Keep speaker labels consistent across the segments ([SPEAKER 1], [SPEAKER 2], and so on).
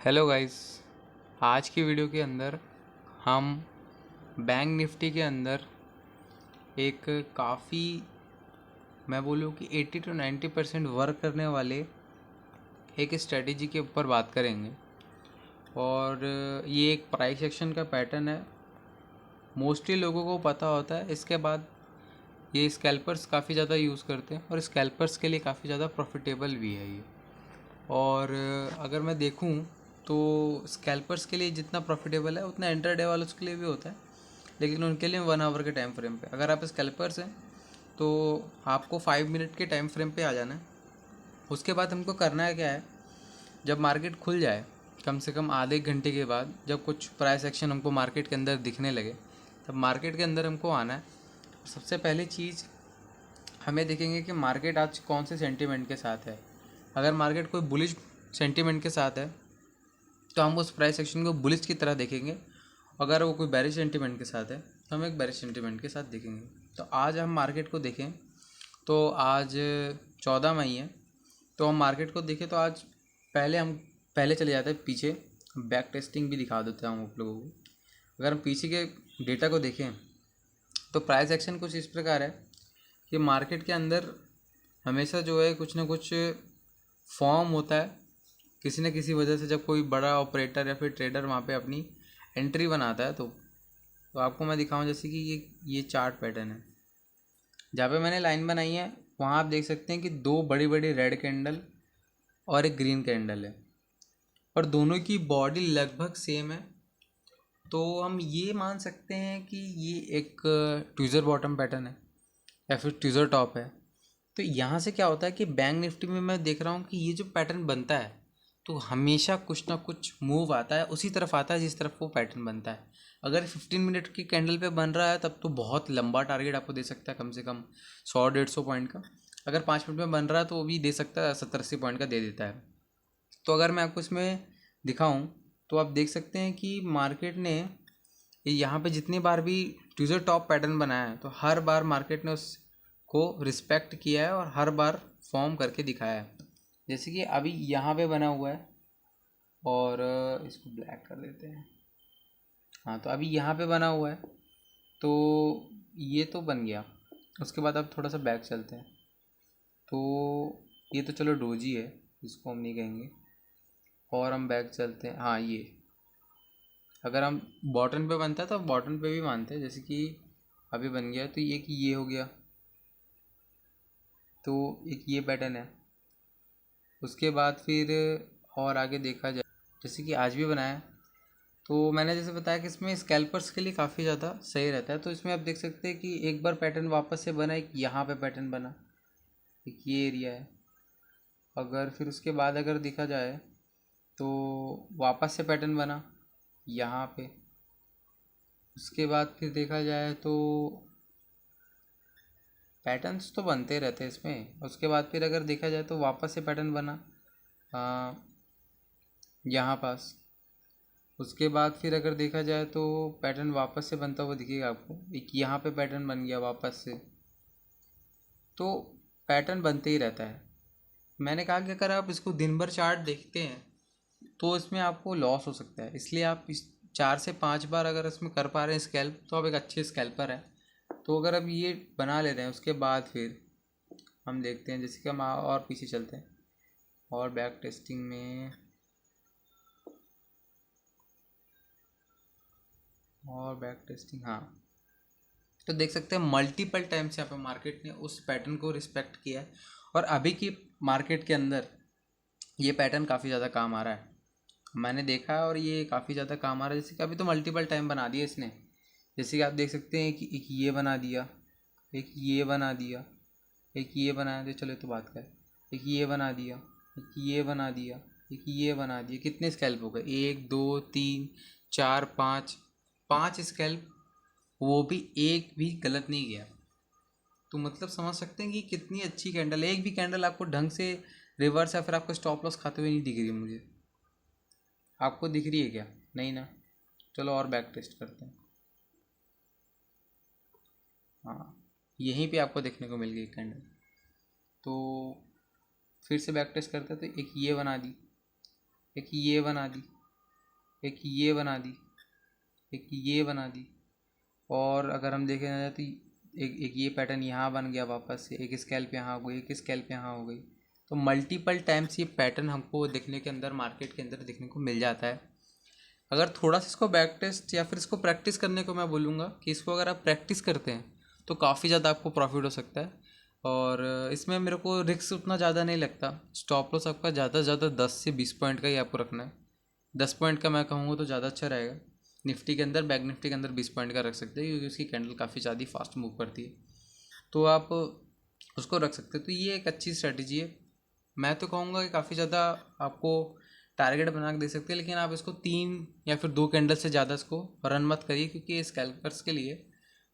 [SPEAKER 1] Hello guys. आज की video के अंदर हम बैंक निफ्टी के अंदर एक काफ़ी, मैं बोलूँ कि 80 to 90% वर्क करने वाले एक स्ट्रेटेजी के ऊपर बात करेंगे। और ये एक प्राइस एक्शन का पैटर्न है, मोस्टली लोगों को पता होता है। इसके बाद ये स्कैल्पर्स काफ़ी ज़्यादा यूज़ करते हैं और स्कैल्पर्स के लिए काफ़ी ज़्यादा प्रॉफिटेबल भी है ये। और अगर मैं देखूं तो स्कैल्पर्स के लिए जितना प्रॉफिटेबल है उतना इंटरडे वालों के लिए भी होता है, लेकिन उनके लिए 1 आवर के टाइम फ्रेम पे। अगर आप स्कैल्पर्स हैं तो आपको 5 मिनट के टाइम फ्रेम पे आ जाना है। उसके बाद हमको करना है क्या है, जब मार्केट खुल जाए कम से कम आधे घंटे के बाद, जब कुछ प्राइस एक्शन हमको मार्केट के अंदर दिखने लगे, तब मार्केट के अंदर हमको आना है। सबसे पहली चीज़ हमें देखेंगे कि मार्केट आज कौन से सेंटीमेंट के साथ है। अगर मार्केट कोई बुलिश सेंटीमेंट के साथ है तो हम उस प्राइस एक्शन को बुलिश की तरह देखेंगे। अगर वो कोई बेरिश सेंटीमेंट के साथ है तो हम एक बेरिश सेंटीमेंट के साथ देखेंगे। तो आज हम मार्केट को देखें तो आज 14 मई है। तो हम मार्केट को देखें तो आज पहले चले जाते हैं पीछे, बैक टेस्टिंग भी दिखा देते हैं हम आप लोगों को। अगर हम पीछे के डेटा को देखें तो प्राइस एक्शन कुछ इस प्रकार है कि मार्केट के अंदर हमेशा जो है कुछ ना कुछ फॉर्म होता है किसी न किसी वजह से। जब कोई बड़ा ऑपरेटर या फिर ट्रेडर वहाँ पे अपनी एंट्री बनाता है तो आपको मैं दिखाऊं, जैसे कि ये चार्ट पैटर्न है जहाँ पे मैंने लाइन बनाई है। वहाँ आप देख सकते हैं कि दो बड़ी बड़ी रेड कैंडल और एक ग्रीन कैंडल है, और दोनों की बॉडी लगभग सेम है। तो हम ये मान सकते हैं कि ये एक ट्विज़र बॉटम पैटर्न है या फिर ट्विज़र टॉप है। तो यहाँ से क्या होता है कि बैंक निफ्टी में मैं देख रहा हूँ कि ये जो पैटर्न बनता है तो हमेशा कुछ ना कुछ मूव आता है, उसी तरफ आता है जिस तरफ वो पैटर्न बनता है। अगर 15 मिनट की कैंडल पे बन रहा है तब तो बहुत लंबा टारगेट आपको दे सकता है, कम से कम 100-150 पॉइंट का। अगर 5 मिनट में बन रहा है तो वो भी दे सकता है, 70-80 पॉइंट का दे देता है। तो अगर मैं आपको इसमें दिखाऊं तो आप देख सकते हैं कि मार्केट ने यहाँ पे जितनी बार भी ट्यूजर टॉप पैटर्न बनाया है तो हर बार मार्केट ने उसको रिस्पेक्ट किया है और हर बार फॉर्म करके दिखाया है। जैसे कि अभी यहाँ पे बना हुआ है, और इसको ब्लैक कर देते हैं। हाँ, तो अभी यहाँ पे बना हुआ है तो ये तो बन गया। उसके बाद अब थोड़ा सा बैक चलते हैं तो ये तो चलो डोजी है, इसको हम नहीं कहेंगे। और हम बैक चलते हैं। हाँ, ये अगर हम बॉटम पे बनता है तो बॉटम पे भी मानते हैं, जैसे कि अभी बन गया तो ये हो गया। तो एक ये पैटर्न है। उसके बाद फिर और आगे देखा जाए, जैसे कि आज भी बनाया, तो मैंने जैसे बताया कि इसमें स्कैल्पर्स के लिए काफ़ी ज़्यादा सही रहता है। तो इसमें आप देख सकते हैं कि एक बार पैटर्न वापस से बना, एक यहाँ पे पैटर्न बना, एक ये एरिया है। अगर फिर उसके बाद अगर देखा जाए तो वापस से पैटर्न बना यहाँ पे। उसके बाद फिर देखा जाए तो पैटर्न्स तो बनते रहते हैं इसमें। उसके बाद फिर अगर देखा जाए तो वापस से पैटर्न बना यहाँ पास। उसके बाद फिर अगर देखा जाए तो पैटर्न वापस से बनता हुआ दिखेगा आपको, एक यहाँ पे पैटर्न बन गया वापस से। तो पैटर्न बनते ही रहता है। मैंने कहा कि अगर आप इसको दिन भर चार्ट देखते हैं तो इसमें आपको लॉस हो सकता है, इसलिए आप इस 4 से 5 बार अगर इसमें कर पा रहे हैं स्कैल्प तो आप एक अच्छे स्कैल्पर है। तो अगर अब ये बना ले रहे हैं उसके बाद फिर हम देखते हैं, जैसे कि हम और पीछे चलते हैं और बैक टेस्टिंग में, और बैक टेस्टिंग, हाँ। तो देख सकते हैं मल्टीपल टाइम्स यहाँ पे मार्केट ने उस पैटर्न को रिस्पेक्ट किया है, और अभी की मार्केट के अंदर ये पैटर्न काफ़ी ज़्यादा काम आ रहा है। मैंने देखा है और ये काफ़ी ज़्यादा काम आ रहा है। जैसे कि अभी तो मल्टीपल टाइम बना दिया इसने। जैसे कि आप देख सकते हैं कि एक ये बना दिया, एक ये बना दिया, एक ये बना दिया, चलो तो बात करें, एक ये बना दिया, एक ये बना दिया, एक ये बना दिया। कितने स्कैल्प हो गए? 1 2 3 4 5, 5 स्कैल्प, वो भी एक भी गलत नहीं गया। तो मतलब समझ सकते हैं कि कितनी अच्छी कैंडल है। एक भी कैंडल आपको ढंग से रिवर्स या फिर आपको स्टॉप लॉस खाते हुए नहीं दिख रही मुझे। आपको दिख रही है क्या? नहीं ना। चलो और बैक टेस्ट करते हैं। हाँ, यहीं पे आपको देखने को मिल गई कैंडल। तो फिर से बैक टेस्ट करते हैं तो एक ये बना दी, एक ये बना दी, एक ये बना दी, एक ये बना दी। और अगर हम देखें जाए तो एक ये पैटर्न यहाँ बन गया वापस से, एक स्कैल्प यहाँ हो गई, एक स्कैल्प यहाँ हो गई। तो मल्टीपल टाइम्स ये पैटर्न हमको देखने के अंदर, मार्केट के अंदर देखने को मिल जाता है। अगर थोड़ा सा इसको बैक टेस्ट या फिर इसको प्रैक्टिस करने को मैं बोलूँगा कि इसको अगर आप प्रैक्टिस करते हैं तो काफ़ी ज़्यादा आपको प्रॉफिट हो सकता है। और इसमें मेरे को रिस्क उतना ज़्यादा नहीं लगता। स्टॉप लॉस आपका ज़्यादा से ज़्यादा 10 से 20 पॉइंट का ही आपको रखना है। 10 पॉइंट का मैं कहूँगा तो ज़्यादा अच्छा रहेगा। निफ्टी के अंदर, बैंक निफ्टी के अंदर 20 पॉइंट का रख सकते हैं, क्योंकि उसकी कैंडल काफ़ी ज़्यादा फास्ट मूव करती है, तो आप उसको रख सकते हैं। तो ये एक अच्छी स्ट्रैटेजी है। मैं तो कहूँगा कि काफ़ी ज़्यादा आपको टारगेट बना के दे सकते हैं, लेकिन आप इसको 3 या फिर 2 कैंडल से ज़्यादा इसको रन मत करिए, क्योंकि ये स्कैल्पर्स के लिए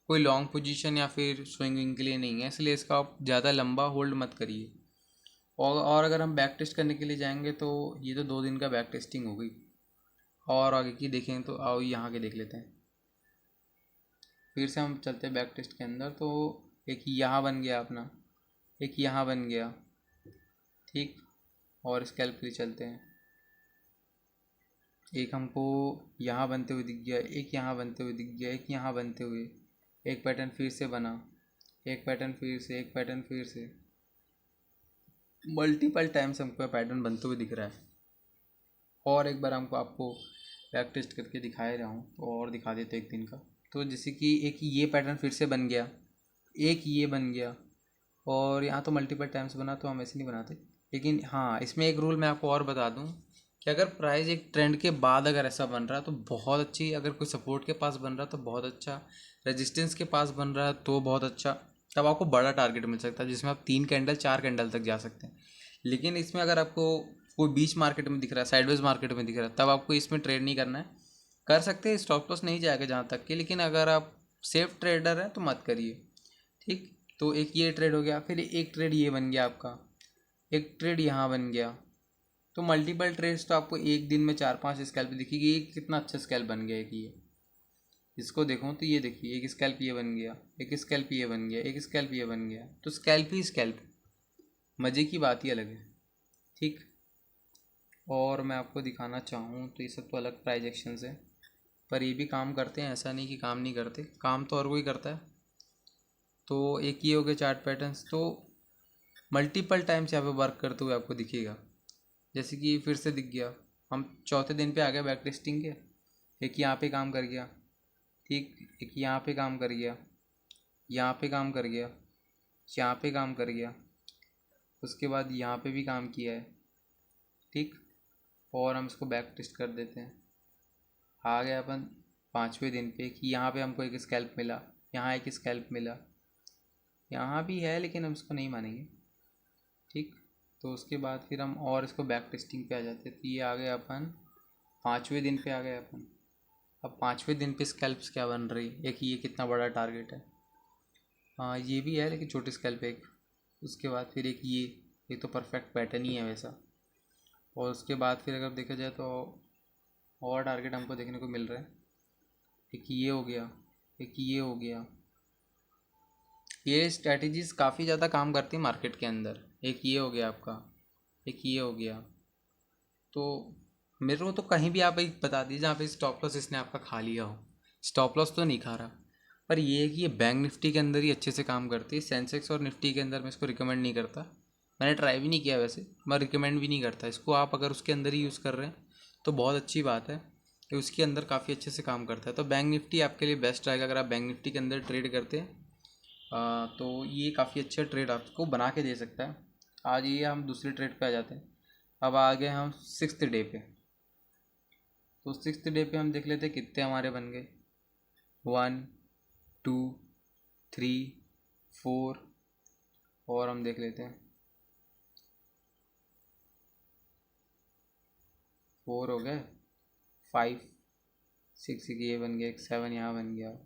[SPEAKER 1] कोई लॉन्ग पोजीशन या फिर स्विंगिंग के लिए नहीं है, इसलिए इसका आप ज़्यादा लंबा होल्ड मत करिए। और अगर हम बैक टेस्ट करने के लिए जाएंगे तो ये तो 2 दिन का बैक टेस्टिंग हो गई। और आगे की देखें तो आओ यहाँ के देख लेते हैं। फिर से हम चलते हैं बैक टेस्ट के अंदर। तो एक यहाँ बन गया अपना, एक यहाँ बन गया, ठीक। और स्कैल्प के लिए चलते हैं। एक हमको यहाँ बनते हुए दिख गया, एक यहाँ बनते हुए दिख गया, एक यहाँ बनते हुए, एक पैटर्न फिर से बना, एक पैटर्न फिर से, एक पैटर्न फिर से। मल्टीपल टाइम्स हमको पैटर्न बनते हुए दिख रहा है। और एक बार हमको आपको बैक टेस्ट करके दिखा रहा हूँ, तो और दिखा देते एक दिन का। तो जैसे कि एक ये पैटर्न फिर से बन गया, एक ये बन गया, और यहाँ तो मल्टीपल टाइम्स बना, तो हम ऐसे नहीं बनाते। लेकिन हाँ, इसमें एक रूल मैं आपको और बता दूँ कि अगर प्राइस एक ट्रेंड के बाद अगर ऐसा बन रहा है तो बहुत अच्छी, अगर कोई सपोर्ट के पास बन रहा है तो बहुत अच्छा, रेजिस्टेंस के पास बन रहा है तो बहुत अच्छा, तब आपको बड़ा टारगेट मिल सकता है, जिसमें आप 3 कैंडल 4 कैंडल तक जा सकते हैं। लेकिन इसमें अगर आपको कोई बीच मार्केट में दिख रहा है, साइडवेज मार्केट में दिख रहा है, तब आपको इसमें ट्रेड नहीं करना है। कर सकते हैं, स्टॉप लॉस नहीं जाएगा जहाँ तक कि, लेकिन अगर आप सेफ ट्रेडर हैं तो मत करिए, ठीक। तो एक ये ट्रेड हो गया, फिर एक ट्रेड ये बन गया आपका, एक ट्रेड यहाँ बन गया। तो मल्टीपल ट्रेड्स तो आपको एक दिन में 4-5 स्कैल्प दिखेगी। ये कितना अच्छा स्कैल्प बन गया एक ये, इसको देखो तो ये देखिए, एक स्कैल्प ये बन गया, एक स्कैल्प ये बन गया, एक स्कैल्प ये बन गया। तो स्कैल्प ही स्कैल्प, मज़े की बात ही अलग है, ठीक। और मैं आपको दिखाना चाहूँ तो ये सब तो अलग प्राइज एक्शंस है, पर ये भी काम करते हैं, ऐसा नहीं कि काम नहीं करते, काम तो हर कोई करता है। तो एक ये हो गया चार्ट पैटर्न्स। तो मल्टीपल टाइम्स यहाँ पे वर्क करते हुए आपको दिखेगा। जैसे कि फिर से दिख गया, हम चौथे दिन पे आ गए बैक टेस्टिंग के। एक यहाँ पे काम कर गया, ठीक। एक यहाँ पे काम कर गया, यहाँ पे काम कर गया, यहाँ पे काम कर गया, उसके बाद यहाँ पे भी काम किया है, ठीक। और हम इसको बैक टेस्ट कर देते हैं। आ गए अपन 5वें दिन पे कि यहाँ पे हमको एक स्कैल्प मिला, यहाँ एक स्कैल्प मिला, यहाँ भी है, लेकिन हम इसको नहीं मानेंगे, ठीक। तो उसके बाद फिर हम और इसको बैक टेस्टिंग पे आ जाते हैं। तो ये आ गए अपन 5वें दिन पे आ गए अपन। अब 5वें दिन पे स्कैल्प्स क्या बन रही, एक ये कितना बड़ा टारगेट है, हाँ ये भी है, लेकिन छोटी स्कैल्प एक। उसके बाद फिर एक ये तो परफेक्ट पैटर्न ही है वैसा। और उसके बाद फिर अगर देखा जाए तो और टारगेट हमको देखने को मिल रहा है। एक ये हो गया, एक ये हो गया। ये स्ट्रैटेजीज काफ़ी ज़्यादा काम करती है मार्केट के अंदर। एक ये हो गया आपका, एक ये हो गया। तो मेरे को तो कहीं भी आप एक बता दीजिए जहाँ पे स्टॉप लॉस इसने आपका खा लिया हो। स्टॉप लॉस तो नहीं खा रहा, पर ये है कि ये बैंक निफ्टी के अंदर ही अच्छे से काम करती है। सेंसेक्स और निफ्टी के अंदर मैं इसको रिकमेंड नहीं करता, मैंने ट्राई भी नहीं किया वैसे, मैं रिकमेंड भी नहीं करता इसको। आप अगर उसके अंदर ही यूज़ कर रहे हैं तो बहुत अच्छी बात है कि उसके अंदर काफ़ी अच्छे से काम करता है। तो बैंक निफ्टी आपके लिए बेस्ट रहेगा अगर आप बैंक निफ्टी के अंदर ट्रेड करते हैं। तो ये काफ़ी अच्छा ट्रेड आपको बना के दे सकता है। आज ये हम दूसरे ट्रेड पे आ जाते हैं। अब आ गए हम 6th डे पे। तो 6th डे पे हम देख लेते हैं कितने हमारे बन गए। 1 2 3 4, और हम देख लेते हैं 4 हो गए, 5 6 ये बन गया, एक 7 यहाँ बन गया।